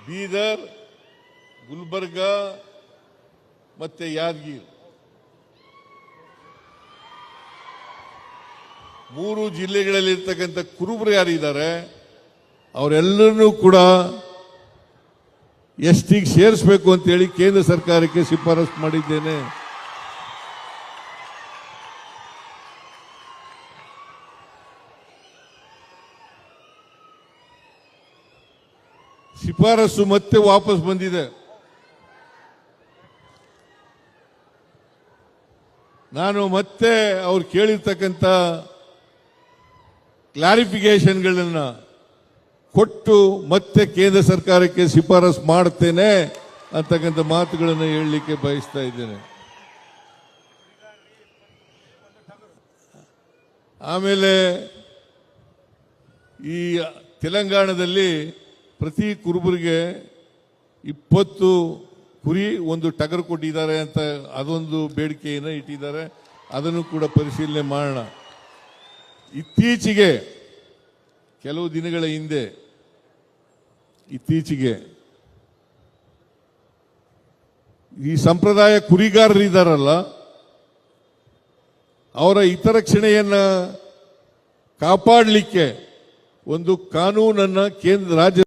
ಬೀದರ್, ಗುಲ್ಬರ್ಗ ಮತ್ತೆ ಯಾದಗಿರಿ 3 ಜಿಲ್ಲೆಗಳಲ್ಲಿರ್ತಕ್ಕಂಥ ಕುರುಬರು ಯಾರಿದ್ದಾರೆ ಅವರೆಲ್ಲರನ್ನೂ ಕೂಡ ಎಸ್ಟಿಗೆ ಸೇರಿಸಬೇಕು ಅಂತೇಳಿ ಕೇಂದ್ರ ಸರ್ಕಾರಕ್ಕೆ ಶಿಫಾರಸು ಮಾಡಿದ್ದೇನೆ. ಶಿಫಾರಸು ಮತ್ತೆ ವಾಪಸ್ ಬಂದಿದೆ. ನಾನು ಮತ್ತೆ ಅವ್ರು ಕೇಳಿರ್ತಕ್ಕಂಥ ಕ್ಲಾರಿಫಿಕೇಶನ್ಗಳನ್ನ ಕೊಟ್ಟು ಮತ್ತೆ ಕೇಂದ್ರ ಸರ್ಕಾರಕ್ಕೆ ಶಿಫಾರಸು ಮಾಡುತ್ತೇನೆ ಅಂತಕ್ಕಂಥ ಮಾತುಗಳನ್ನು ಹೇಳಲಿಕ್ಕೆ ಬಯಸ್ತಾ ಇದ್ದೇನೆ. ಆಮೇಲೆ ಈ ತೆಲಂಗಾಣದಲ್ಲಿ ಪ್ರತಿ ಕುರುಬರಿಗೆ 20 ಕುರಿ ಒಂದು ಟಗರು ಕೊಟ್ಟಿದ್ದಾರೆ ಅಂತ ಅದೊಂದು ಬೇಡಿಕೆಯನ್ನು ಇಟ್ಟಿದ್ದಾರೆ. ಅದನ್ನು ಕೂಡ ಪರಿಶೀಲನೆ ಮಾಡೋಣ. ಇತ್ತೀಚೆಗೆ ಕೆಲವು ದಿನಗಳ ಹಿಂದೆ ಈ ಸಂಪ್ರದಾಯ ಕುರಿಗಾರರಿದ್ದಾರಲ್ಲ ಅವರ ಹಿತರಕ್ಷಣೆಯನ್ನ ಕಾಪಾಡಲಿಕ್ಕೆ ಒಂದು ಕಾನೂನನ್ನ ರಾಜ್ಯ